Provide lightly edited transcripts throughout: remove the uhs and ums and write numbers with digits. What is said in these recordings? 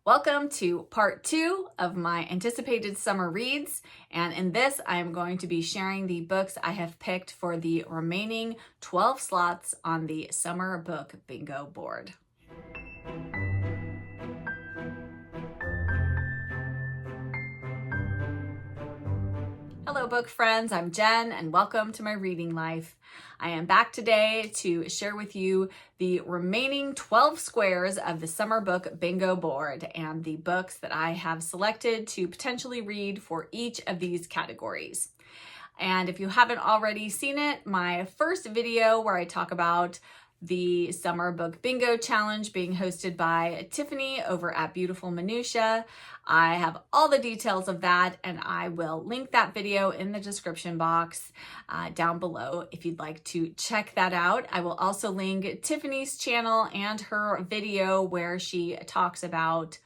Welcome to part 2 of my anticipated summer reads, and in this I am going to be sharing the books I have picked for the remaining 12 slots on the summer book bingo board. Hello book friends, I'm Jen and welcome to my reading life. I am back today to share with you the remaining 12 squares of the summer book bingo board and the books that I have selected to potentially read for each of these categories. And if you haven't already seen it, my first video where I talk about the Summer Book Bingo Challenge being hosted by Tiffany over at Beautiful Minutia. I have all the details of that and I will link that video in the description box down below if you'd like to check that out. I will also link Tiffany's channel and her video where she talks about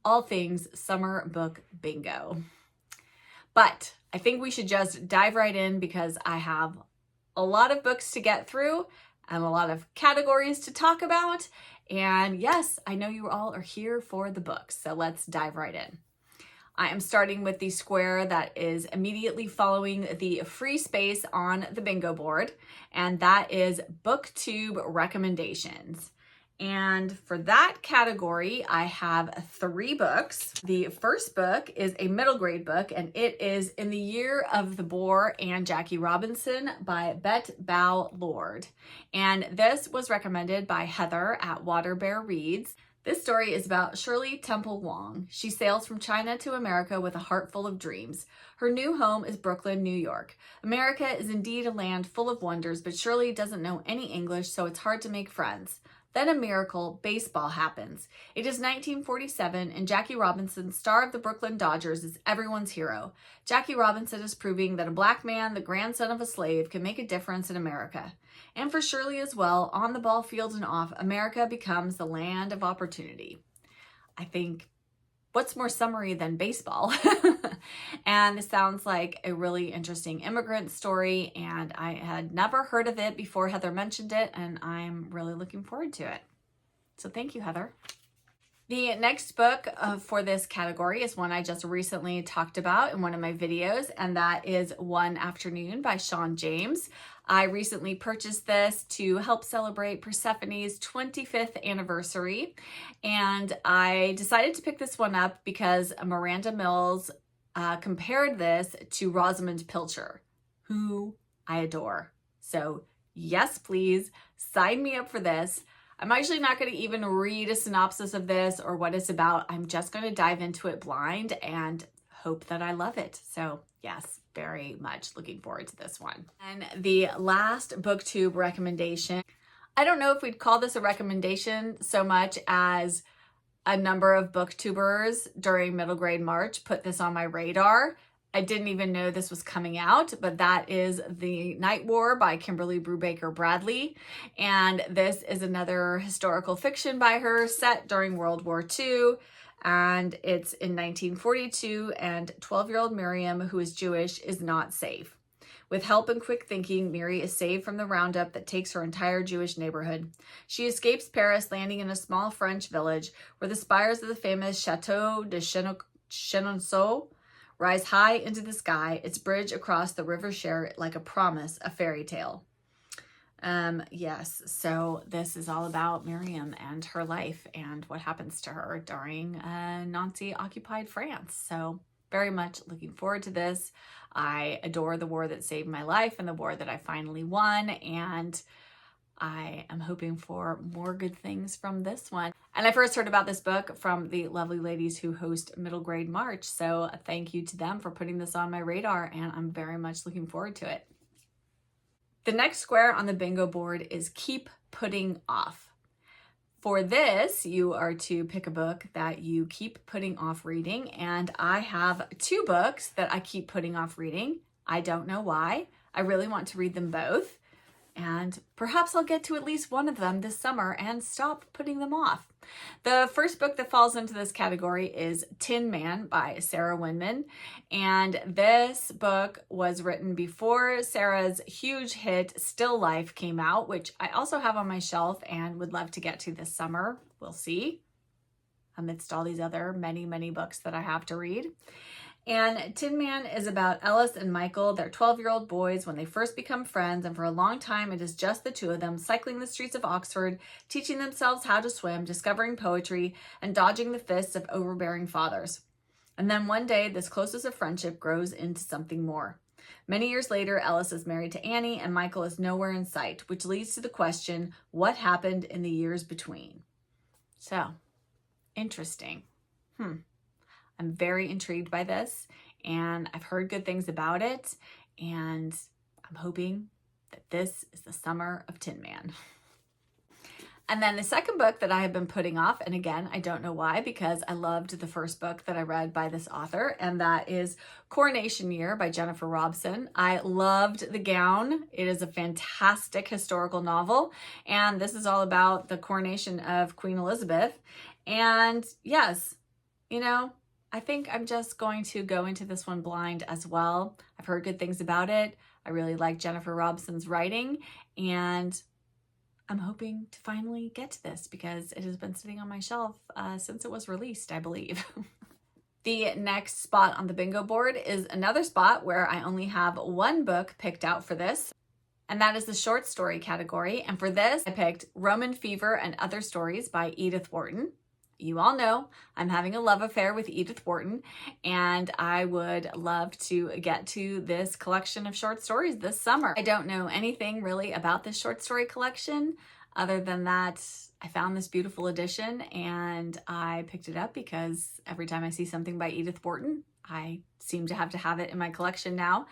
all things Summer Book Bingo. But I think we should just dive right in because I have a lot of books to get through and a lot of categories to talk about. And yes, I know you all are here for the books, so let's dive right in. I am starting with the square that is immediately following the free space on the bingo board, and that is BookTube recommendations. And for that category, I have 3 books. The first book is a middle grade book, and it is In the Year of the Boar and Jackie Robinson by Bet Bao Lord. And this was recommended by Heather at Water Bear Reads. This story is about Shirley Temple Wong. She sails from China to America with a heart full of dreams. Her new home is Brooklyn, New York. America is indeed a land full of wonders, but Shirley doesn't know any English, so it's hard to make friends. Then a miracle, baseball happens. It is 1947 and Jackie Robinson, star of the Brooklyn Dodgers, is everyone's hero. Jackie Robinson is proving that a black man, the grandson of a slave, can make a difference in America. And for Shirley as well, on the ball field and off, America becomes the land of opportunity. I think, what's more summary than baseball? And this sounds like a really interesting immigrant story, and I had never heard of it before Heather mentioned it, and I'm really looking forward to it. So thank you, Heather. The next book for this category is one I just recently talked about in one of my videos, and that is One Afternoon by Sean James. I recently purchased this to help celebrate Persephone's 25th anniversary, and I decided to pick this one up because Miranda Mills compared this to Rosamund Pilcher, who I adore. So yes, please sign me up for this. I'm actually not going to even read a synopsis of this or what it's about. I'm just going to dive into it blind and hope that I love it. So yes, very much looking forward to this one. And the last BookTube recommendation, I don't know if we'd call this a recommendation so much as a number of booktubers during middle grade March put this on my radar. I didn't even know this was coming out, but that is The Night War by Kimberly Brubaker Bradley. And this is another historical fiction by her set during World War II. And it's in 1942, and 12-year-old Miriam, who is Jewish, is not safe. With help and quick thinking, Miri is saved from the roundup that takes her entire Jewish neighborhood. She escapes Paris, landing in a small French village where the spires of the famous Chateau de Chenonceau rise high into the sky, its bridge across the river Cher like a promise, a fairy tale. Yes, so this is all about Miriam and her life and what happens to her during Nazi-occupied France. So very much looking forward to this. I adore the war that saved my life and the war that I finally won, and I am hoping for more good things from this one. And I first heard about this book from the lovely ladies who host Middle Grade March, so thank you to them for putting this on my radar, and I'm very much looking forward to it. The next square on the bingo board is Keep Putting Off. For this, you are to pick a book that you keep putting off reading, and I have 2 books that I keep putting off reading. I don't know why. I really want to read them both, and perhaps I'll get to at least one of them this summer and stop putting them off. The first book that falls into this category is Tin Man by Sarah Winman, and this book was written before Sarah's huge hit Still Life came out, which I also have on my shelf and would love to get to this summer. We'll see. amidst all these other many books that I have to read. And Tin Man is about Ellis and Michael. They're 12-year-old boys when they first become friends, and for a long time it is just the two of them cycling the streets of Oxford, teaching themselves how to swim, discovering poetry, and dodging the fists of overbearing fathers. And then one day, this closest of friendship grows into something more. Many years later, Ellis is married to Annie, and Michael is nowhere in sight, which leads to the question, what happened in the years between? So, interesting. I'm very intrigued by this, and I've heard good things about it, and I'm hoping that this is the summer of Tin Man. And then the second book that I have been putting off, and again, I don't know why, because I loved the first book that I read by this author, and that is Coronation Year by Jennifer Robson. I loved the gown. It is a fantastic historical novel, and this is all about the coronation of Queen Elizabeth. And yes, I think I'm just going to go into this one blind as well. I've heard good things about it. I really like Jennifer Robson's writing, and I'm hoping to finally get to this because it has been sitting on my shelf since it was released, I believe. The next spot on the bingo board is another spot where I only have one book picked out for this, and that is the short story category. And for this, I picked Roman Fever and Other Stories by Edith Wharton. You all know I'm having a love affair with Edith Wharton, and I would love to get to this collection of short stories this summer. I don't know anything really about this short story collection other than that I found this beautiful edition and I picked it up because every time I see something by Edith Wharton, I seem to have it in my collection now.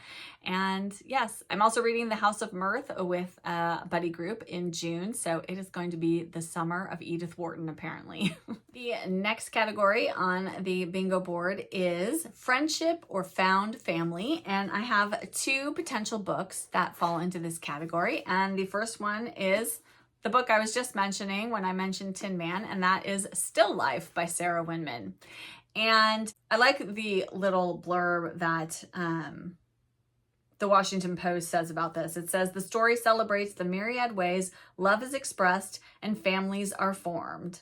And yes, I'm also reading The House of Mirth with a buddy group in June. So it is going to be the summer of Edith Wharton, apparently. The next category on the bingo board is Friendship or Found Family. And I have two potential books that fall into this category. And the first one is the book I was just mentioning when I mentioned Tin Man, and that is Still Life by Sarah Winman. And I like the little blurb that the Washington Post says about this. It says, the story celebrates the myriad ways love is expressed and families are formed.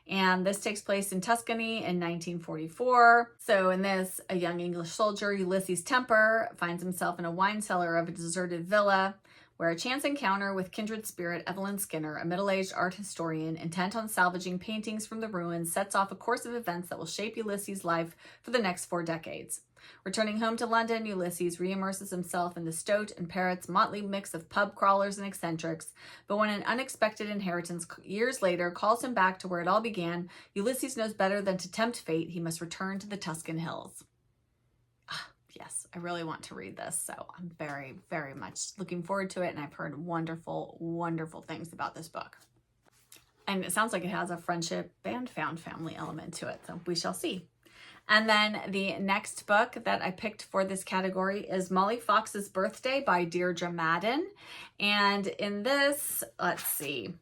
And this takes place in Tuscany in 1944. So in this, a young English soldier, Ulysses Temper, finds himself in a wine cellar of a deserted villa, where a chance encounter with kindred spirit Evelyn Skinner, a middle-aged art historian intent on salvaging paintings from the ruins, sets off a course of events that will shape Ulysses' life for the next 4 decades. Returning home to London, Ulysses reimmerses himself in the Stoat and Parrott's motley mix of pub crawlers and eccentrics, but when an unexpected inheritance years later calls him back to where it all began, Ulysses knows better than to tempt fate. He must return to the Tuscan hills. Yes, I really want to read this, so I'm very, very much looking forward to it, and I've heard wonderful, wonderful things about this book. And it sounds like it has a friendship and found family element to it, so we shall see. And then the next book that I picked for this category is Molly Fox's Birthday by Deirdre Madden. And in this, let's see,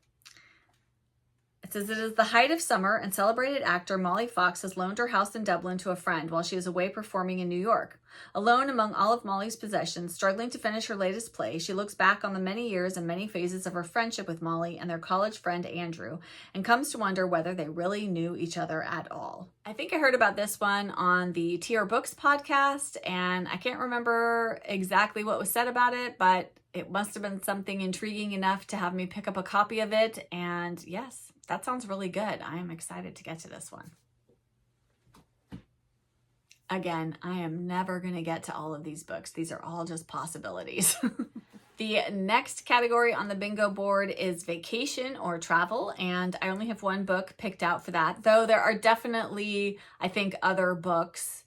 it says, it is the height of summer and celebrated actor Molly Fox has loaned her house in Dublin to a friend while she is away performing in New York. Alone among all of Molly's possessions, struggling to finish her latest play, she looks back on the many years and many phases of her friendship with Molly and their college friend Andrew and comes to wonder whether they really knew each other at all. I think I heard about this one on the TR Books podcast, and I can't remember exactly what was said about it, but it must have been something intriguing enough to have me pick up a copy of it. And yes, that sounds really good. I am excited to get to this one. Again, I am never going to get to all of these books. These are all just possibilities. The next category on the bingo board is vacation or travel, and I only have one book picked out for that, though there are definitely, I think, other books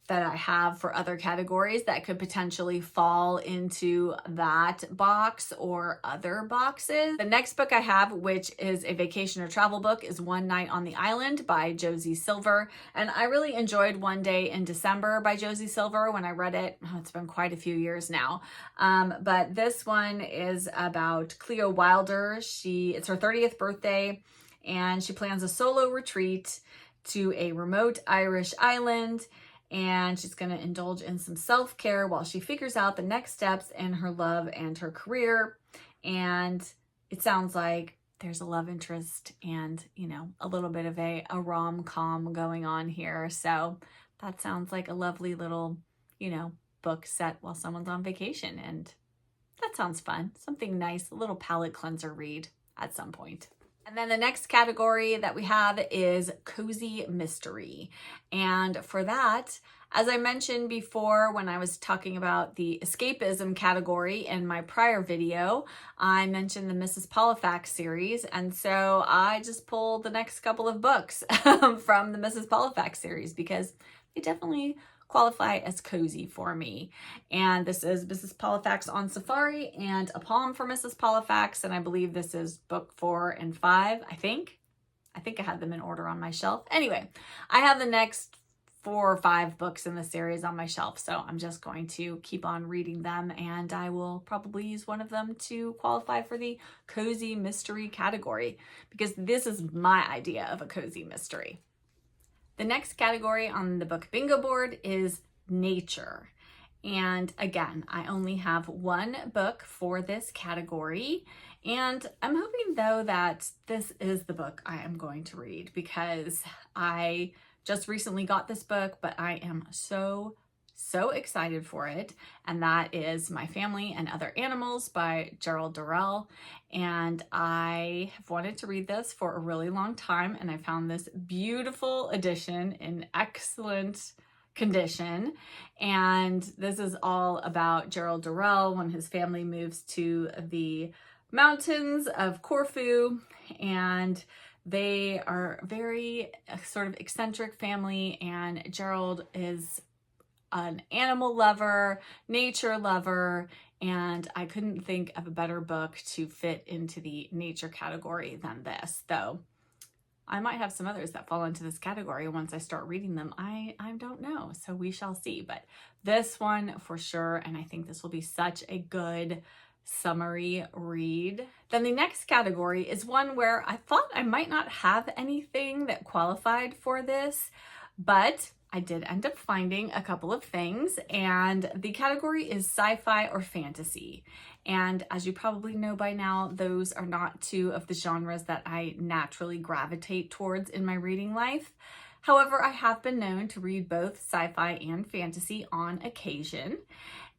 that I have for other categories that could potentially fall into that box or other boxes. The next book I have, which is a vacation or travel book, is One Night on the Island by Josie Silver. And I really enjoyed One Day in December by Josie Silver when I read it. Oh, it's been quite a few years now. But this one is about Cleo Wilder. It's her 30th birthday and she plans a solo retreat to a remote Irish island. And she's going to indulge in some self-care while she figures out the next steps in her love and her career. And it sounds like there's a love interest and, you know, a little bit of a rom-com going on here. So that sounds like a lovely little, you know, book set while someone's on vacation. And that sounds fun. Something nice, a little palate cleanser read at some point. And then the next category that we have is cozy mystery. And for that, as I mentioned before when I was talking about the escapism category in my prior video, I mentioned the Mrs. Polifax series. And so I just pulled the next couple of books from the Mrs. Polifax series because they definitely qualify as cozy for me. And this is Mrs. Polifax on Safari and A Palm for Mrs. Polifax. And I believe this is book 4 and 5, I think. I had them in order on my shelf. Anyway, I have the next 4 or 5 books in the series on my shelf. So I'm just going to keep on reading them, and I will probably use one of them to qualify for the cozy mystery category because this is my idea of a cozy mystery. The next category on the book bingo board is nature. And again, I only have one book for this category. And I'm hoping though that this is the book I am going to read because I just recently got this book, but I am so excited for it. And that is My Family and Other Animals by Gerald Durrell. And I have wanted to read this for a really long time, and I found this beautiful edition in excellent condition. And this is all about Gerald Durrell when his family moves to the mountains of Corfu, and they are very sort of eccentric family, and Gerald is an animal lover, nature lover, and I couldn't think of a better book to fit into the nature category than this, though I might have some others that fall into this category once I start reading them. I don't know, so we shall see, but this one for sure, and I think this will be such a good summary read. Then the next category is one where I thought I might not have anything that qualified for this, but I did end up finding a couple of things, and the category is sci-fi or fantasy. And as you probably know by now, those are not two of the genres that I naturally gravitate towards in my reading life. However, I have been known to read both sci-fi and fantasy on occasion.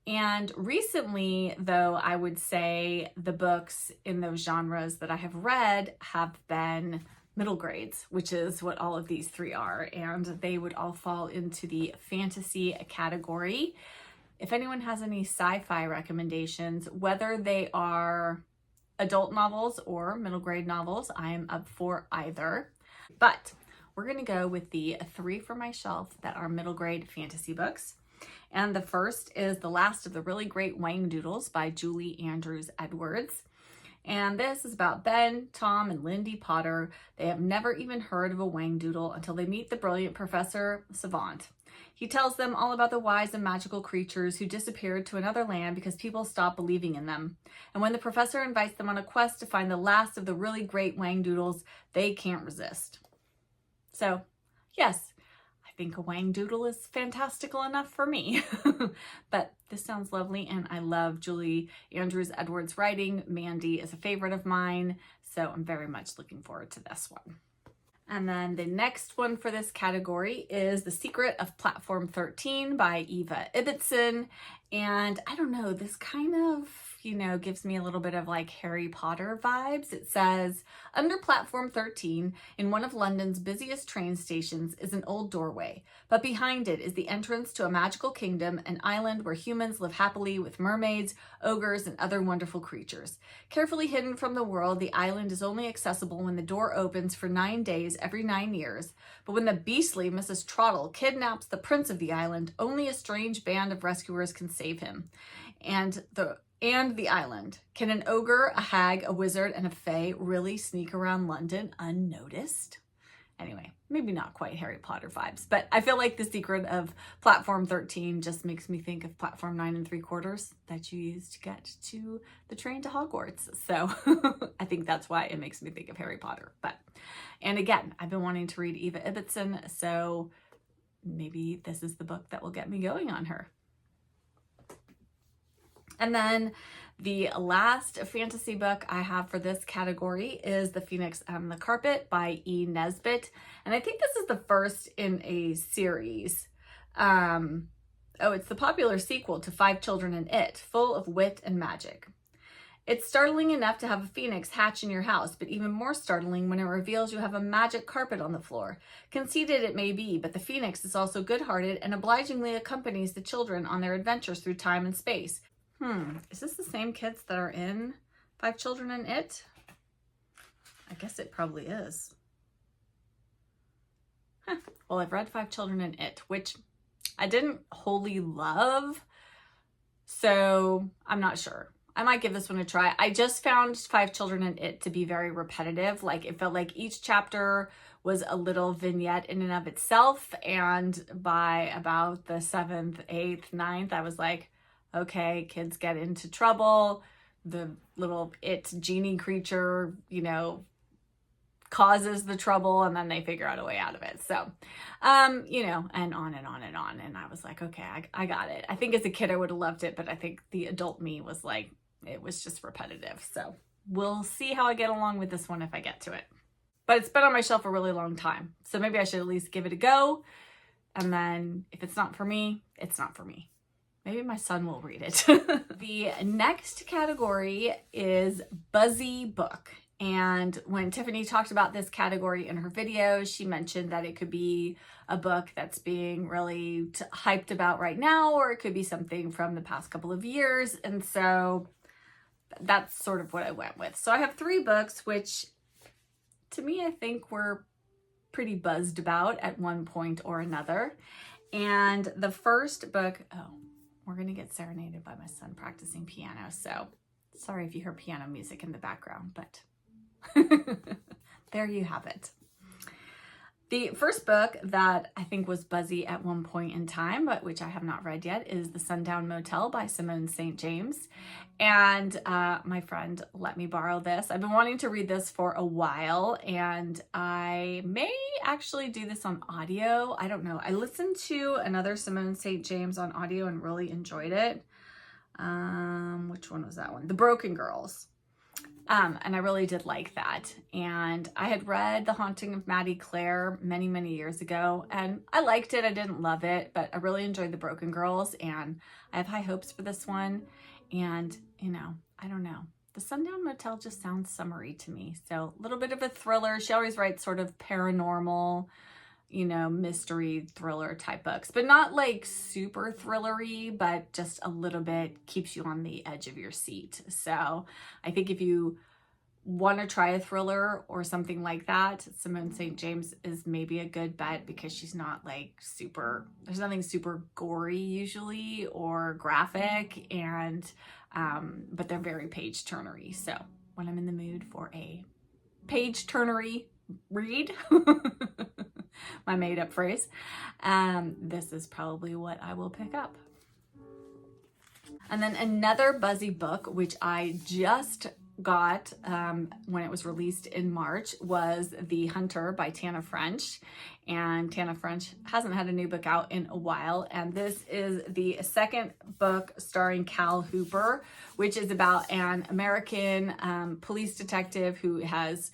And recently, though, I would say the books in those genres that I have read have been middle grades, which is what all of these 3 are, and they would all fall into the fantasy category. If anyone has any sci-fi recommendations, whether they are adult novels or middle grade novels, I am up for either. But we're gonna go with the 3 from my shelf that are middle grade fantasy books. And the first is The Last of the Really Great Whangdoodles by Julie Andrews Edwards. And this is about Ben, Tom, and Lindy Potter. They have never even heard of a Whangdoodle until they meet the brilliant Professor Savant. He tells them all about the wise and magical creatures who disappeared to another land because people stopped believing in them. And when the professor invites them on a quest to find the last of the really great Whangdoodles, they can't resist. So, yes, I think a Whangdoodle is fantastical enough for me. But this sounds lovely, and I love Julie Andrews Edwards' writing. Mandy is a favorite of mine, so I'm very much looking forward to this one. And then the next one for this category is The Secret of Platform 13 by Eva Ibbotson. And I don't know, this kind of, gives me a little bit of like Harry Potter vibes. It says, under Platform 13, in one of London's busiest train stations, is an old doorway. But behind it is the entrance to a magical kingdom, an island where humans live happily with mermaids, ogres, and other wonderful creatures. Carefully hidden from the world, the island is only accessible when the door opens for 9 days every 9 years. But when the beastly Mrs. Trottle kidnaps the prince of the island, only a strange band of rescuers can save him. And the island. Can an ogre, a hag, a wizard, and a fae really sneak around London unnoticed? Anyway, maybe not quite Harry Potter vibes, but I feel like The Secret of Platform 13 just makes me think of Platform 9 3/4 that you use to get to the train to Hogwarts. So I think that's why it makes me think of Harry Potter. And again, I've been wanting to read Eva Ibbotson, so maybe this is the book that will get me going on her. And then the last fantasy book I have for this category is The Phoenix and the Carpet by E. Nesbit. And I think this is the first in a series. It's the popular sequel to Five Children and It, full of wit and magic. It's startling enough to have a phoenix hatch in your house, but even more startling when it reveals you have a magic carpet on the floor. Conceited it may be, but the phoenix is also good-hearted and obligingly accompanies the children on their adventures through time and space. Is this the same kids that are in Five Children and It? I guess it probably is. Well, I've read Five Children and It, which I didn't wholly love, so I'm not sure. I might give this one a try. I just found Five Children and It to be very repetitive. Like, it felt like each chapter was a little vignette in and of itself, and by about the 7th, 8th, 9th, I was like, okay, kids get into trouble. The little it genie creature, causes the trouble, and then they figure out a way out of it. So, and on and on and on. And I was like, okay, I got it. I think as a kid, I would have loved it, but I think the adult me was like, it was just repetitive. So we'll see how I get along with this one if I get to it. But it's been on my shelf a really long time. So maybe I should at least give it a go. And then if it's not for me, it's not for me. Maybe my son will read it. The next category is Buzzy Book. And when Tiffany talked about this category in her video, she mentioned that it could be a book that's being really hyped about right now, or it could be something from the past couple of years. And so that's sort of what I went with. So I have 3 books, which to me, I think were pretty buzzed about at one point or another. And the first book, we're going to get serenaded by my son practicing piano. So sorry if you hear piano music in the background, but there you have it. The first book that I think was buzzy at one point in time, but which I have not read yet, is The Sundown Motel by Simone St. James. And my friend let me borrow this. I've been wanting to read this for a while, and I may actually do this on audio. I don't know. I listened to another Simone St. James on audio and really enjoyed it. Which one was that one? The Broken Girls. And I really did like that. And I had read The Haunting of Maddie Clare many, many years ago, and I liked it. I didn't love it, but I really enjoyed The Broken Girls, and I have high hopes for this one. And, I don't know. The Sundown Motel just sounds summery to me. So a little bit of a thriller. She always writes sort of paranormal, mystery thriller type books, but not like super thrillery, but just a little bit keeps you on the edge of your seat. So I think if you want to try a thriller or something like that, Simone St. James is maybe a good bet, because she's not like there's nothing super gory usually or graphic, and but they're very page turnery. So when I'm in the mood for a page turnery read, my made-up phrase, this is probably what I will pick up. And then another buzzy book, which I just got when it was released in March, was The Hunter by Tana French. And Tana French hasn't had a new book out in a while, and this is the second book starring Cal Hooper, which is about an American police detective who has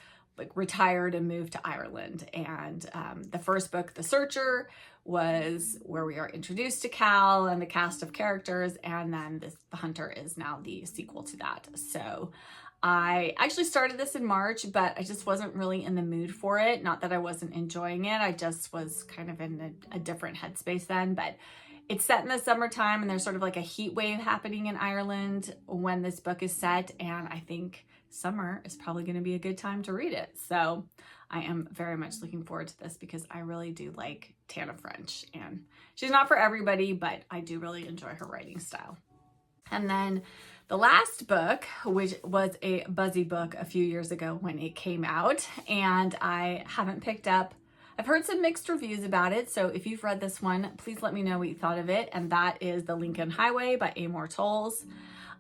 retired and moved to Ireland. And the first book, The Searcher, was where we are introduced to Cal and the cast of characters, and then The Hunter is now the sequel to that. So I actually started this in March, but I just wasn't really in the mood for it. Not that I wasn't enjoying it, I just was kind of in a different headspace then. But it's set in the summertime, and there's sort of like a heat wave happening in Ireland when this book is set, and I think summer is probably going to be a good time to read it. So I am very much looking forward to this, because I really do like Tana French, and she's not for everybody, but I do really enjoy her writing style. And then the last book, which was a buzzy book a few years ago when it came out, and I haven't picked up. I've heard some mixed reviews about it, so if you've read this one, please let me know what you thought of it, and that is The Lincoln Highway by Amor Towles.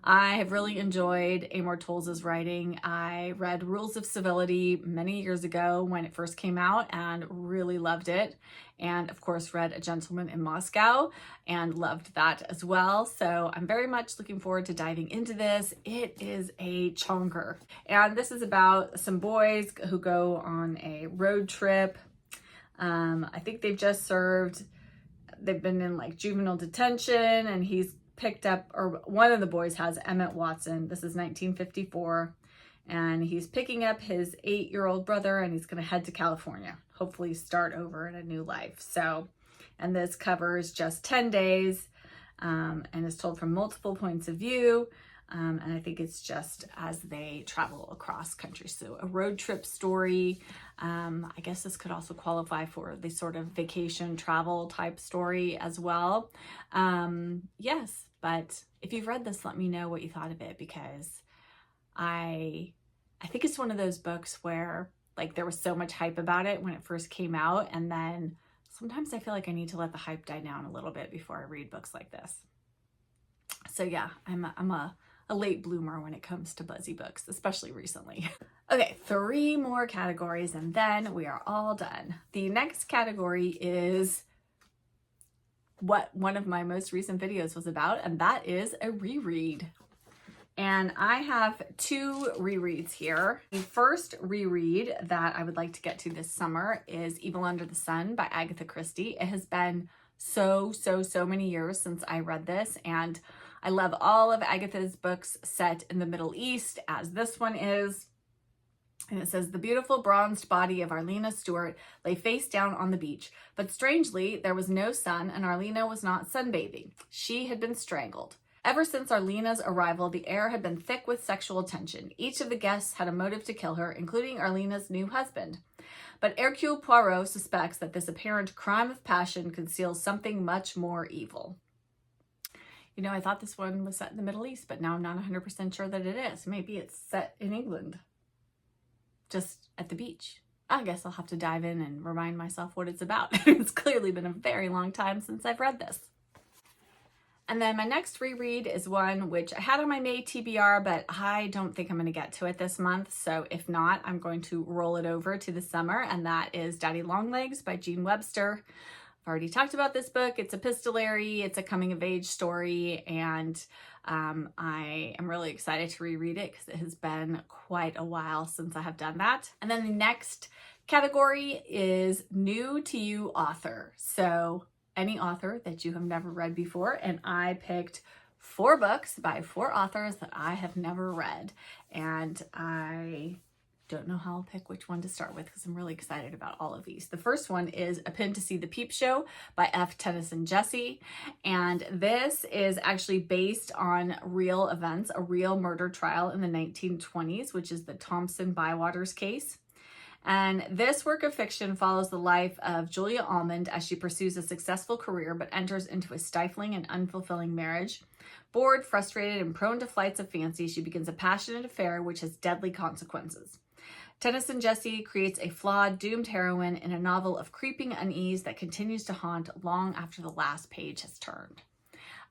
I have really enjoyed Amor Towles' writing. I read Rules of Civility many years ago when it first came out and really loved it. And of course read A Gentleman in Moscow and loved that as well. So I'm very much looking forward to diving into this. It is a chonker. And this is about some boys who go on a road trip. I think they've been in like juvenile detention, and he's picked up, or one of the boys has Emmett Watson. This is 1954, and he's picking up his 8-year-old brother, and he's going to head to California, hopefully start over in a new life. So, and this covers just 10 days, and is told from multiple points of view. And I think it's just as they travel across country. So a road trip story. I guess this could also qualify for the sort of vacation travel type story as well. Yes, but if you've read this, let me know what you thought of it, because I think it's one of those books where like there was so much hype about it when it first came out, and then sometimes I feel like I need to let the hype die down a little bit before I read books like this. So yeah, I'm a late bloomer when it comes to buzzy books, especially recently. Okay, 3 more categories and then we are all done. The next category is what one of my most recent videos was about, and that is a reread. And I have 2 rereads here. The first reread that I would like to get to this summer is Evil Under the Sun by Agatha Christie. It has been so many years since I read this, and I love all of Agatha's books set in the Middle East, as this one is. And it says, the beautiful bronzed body of Arlena Stewart lay face down on the beach, but strangely, there was no sun and Arlena was not sunbathing. She had been strangled. Ever since Arlena's arrival, the air had been thick with sexual tension. Each of the guests had a motive to kill her, including Arlena's new husband. But Hercule Poirot suspects that this apparent crime of passion conceals something much more evil. You know, I thought this one was set in the Middle East, but now I'm not 100% sure that it is. Maybe it's set in England, just at the beach. I guess I'll have to dive in and remind myself what it's about. It's clearly been a very long time since I've read this. And then my next reread is one which I had on my May TBR, but I don't think I'm going to get to it this month. So if not, I'm going to roll it over to the summer, and that is Daddy Longlegs by Jean Webster. I've already talked about this book. It's epistolary, it's a coming of age story, and I am really excited to reread it because it has been quite a while since I have done that. And then the next category is new to you author. So any author that you have never read before, and I picked 4 books by 4 authors that I have never read, and I don't know how I'll pick which one to start with because I'm really excited about all of these. The first one is A Pin to See the Peep Show by F. Tennyson Jesse, and this is actually based on real events, a real murder trial in the 1920s, which is the Thompson-Bywaters case. And this work of fiction follows the life of Julia Almond as she pursues a successful career but enters into a stifling and unfulfilling marriage. Bored, frustrated, and prone to flights of fancy, she begins a passionate affair which has deadly consequences. Tennyson Jesse creates a flawed, doomed heroine in a novel of creeping unease that continues to haunt long after the last page has turned.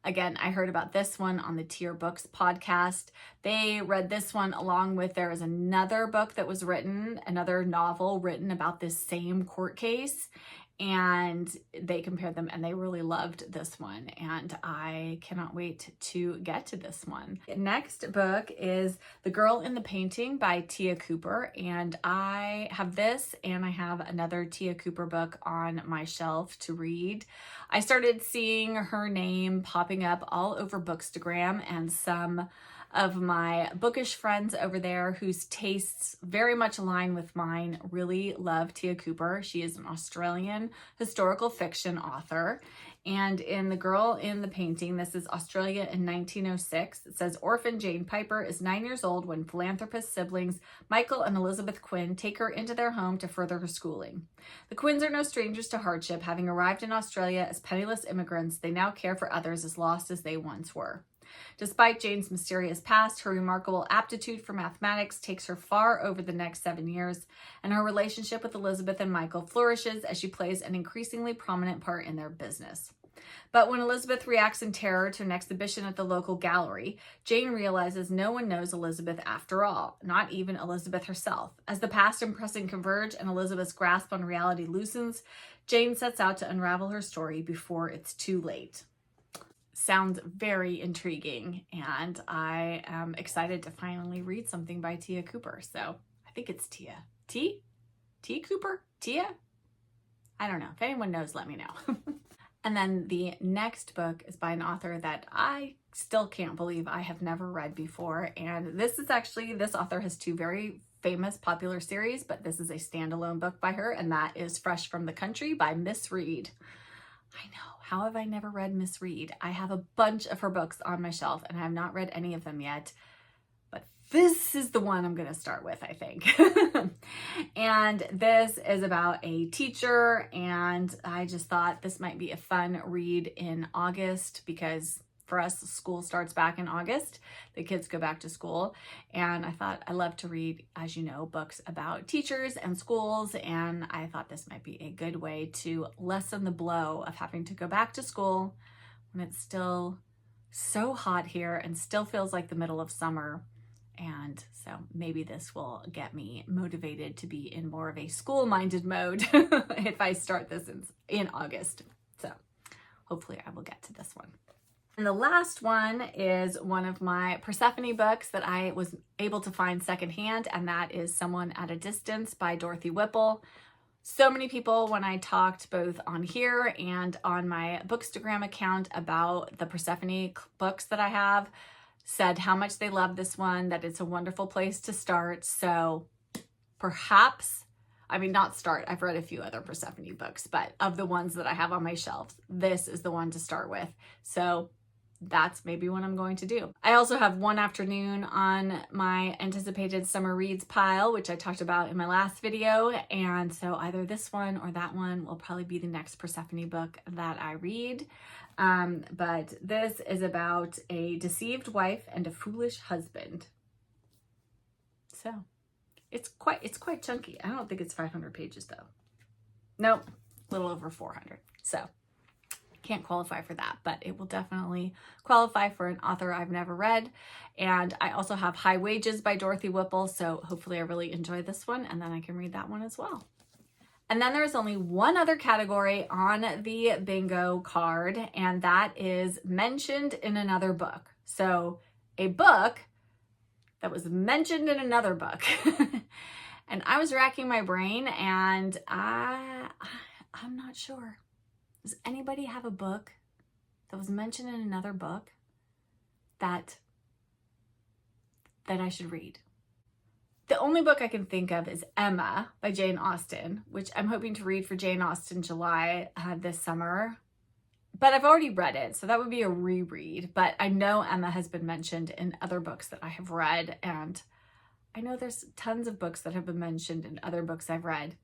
Again, I heard about this one on the Tier Books podcast. They read this one along with, there is another book that was written, another novel written about this same court case, and they compared them and they really loved this one, and I cannot wait to get to this one. Next book is The Girl in the Painting by Tia Cooper, and I have this and I have another Tia Cooper book on my shelf to read. I started seeing her name popping up all over Bookstagram, and some of my bookish friends over there whose tastes very much align with mine really love Tia Cooper. She is an Australian historical fiction author. And in The Girl in the Painting, this is Australia in 1906. It says, orphan Jane Piper is 9 years old when philanthropist siblings Michael and Elizabeth Quinn take her into their home to further her schooling. The Quinns are no strangers to hardship. Having arrived in Australia as penniless immigrants, they now care for others as lost as they once were. Despite Jane's mysterious past, her remarkable aptitude for mathematics takes her far over the next 7 years, and her relationship with Elizabeth and Michael flourishes as she plays an increasingly prominent part in their business. But when Elizabeth reacts in terror to an exhibition at the local gallery, Jane realizes no one knows Elizabeth after all, not even Elizabeth herself. As the past and present converge and Elizabeth's grasp on reality loosens, Jane sets out to unravel her story before it's too late. Sounds very intriguing, and I am excited to finally read something by Tia Cooper. So I think it's Tia. T Cooper? Tia? I don't know. If anyone knows, let me know. And then the next book is by an author that I still can't believe I have never read before. And this author has two very famous popular series, but this is a standalone book by her, and that is Fresh from the Country by Miss Read. I know. How have I never read Miss Read? I have a bunch of her books on my shelf, and I have not read any of them yet. But this is the one I'm going to start with, I think. And this is about a teacher, and I just thought this might be a fun read in August because for us, school starts back in August. The kids go back to school, and I thought I love to read, as you know, books about teachers and schools, and I thought this might be a good way to lessen the blow of having to go back to school when it's still so hot here and still feels like the middle of summer. And so maybe this will get me motivated to be in more of a school-minded mode if I start this in August. So hopefully I will get to this one. And the last one is one of my Persephone books that I was able to find secondhand, and that is Someone at a Distance by Dorothy Whipple. So many people, when I talked both on here and on my Bookstagram account about the Persephone books that I have, said how much they love this one, that it's a wonderful place to start. So perhaps, not start, I've read a few other Persephone books, but of the ones that I have on my shelf, this is the one to start with. So that's maybe what I'm going to do. I also have One Afternoon on my anticipated summer reads pile, which I talked about in my last video. And so either this one or that one will probably be the next Persephone book that I read. But this is about a deceived wife and a foolish husband. So it's quite chunky. I don't think it's 500 pages though. Nope, a little over 400. So can't qualify for that, but it will definitely qualify for an author I've never read. And I also have High Wages by Dorothy Whipple. So hopefully I really enjoy this one, and then I can read that one as well. And then there's only one other category on the bingo card, and that is mentioned in another book. So a book that was mentioned in another book. And I was racking my brain, and I'm not sure. Does anybody have a book that was mentioned in another book that I should read? The only book I can think of is Emma by Jane Austen, which I'm hoping to read for Jane Austen July this summer. But I've already read it, so that would be a reread. But I know Emma has been mentioned in other books that I have read, and I know there's tons of books that have been mentioned in other books I've read.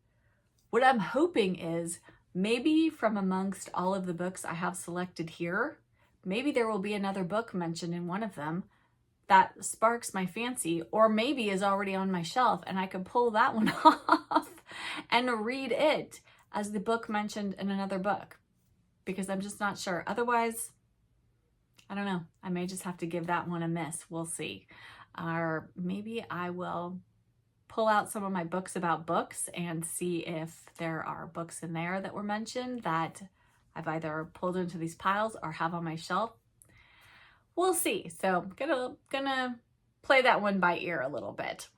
What I'm hoping is maybe from amongst all of the books I have selected here, maybe there will be another book mentioned in one of them that sparks my fancy, or maybe is already on my shelf and I could pull that one off and read it as the book mentioned in another book, because I'm just not sure. Otherwise, I don't know. I may just have to give that one a miss. We'll see. Or maybe I will pull out some of my books about books and see if there are books in there that were mentioned that I've either pulled into these piles or have on my shelf. We'll see. So gonna play that one by ear a little bit.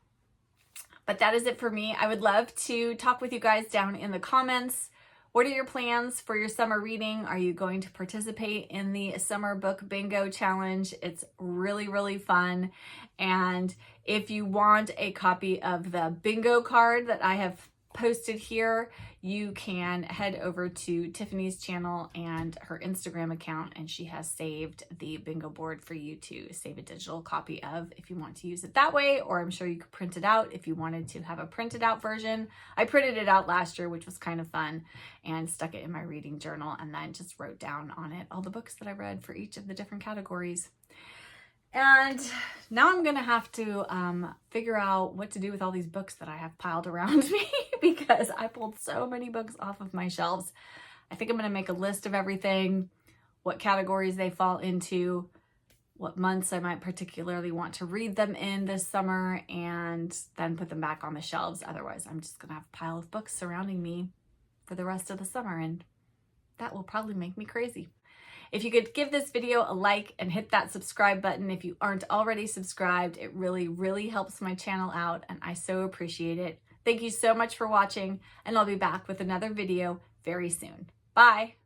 But that is it for me. I would love to talk with you guys down in the comments. What are your plans for your summer reading? Are you going to participate in the summer book bingo challenge? It's really, really fun. And if you want a copy of the bingo card that I have posted here, you can head over to Tiffany's channel and her Instagram account, and she has saved the bingo board for you to save a digital copy of if you want to use it that way, or I'm sure you could print it out if you wanted to have a printed out version. I printed it out last year, which was kind of fun, and stuck it in my reading journal, and then just wrote down on it all the books that I read for each of the different categories. And now I'm going to have to figure out what to do with all these books that I have piled around me because I pulled so many books off of my shelves. I think I'm going to make a list of everything, what categories they fall into, what months I might particularly want to read them in this summer, and then put them back on the shelves. Otherwise, I'm just gonna have a pile of books surrounding me for the rest of the summer, and that will probably make me crazy. If you could give this video a like and hit that subscribe button if you aren't already subscribed, it really, really helps my channel out, and I so appreciate it. Thank you so much for watching, and I'll be back with another video very soon. Bye.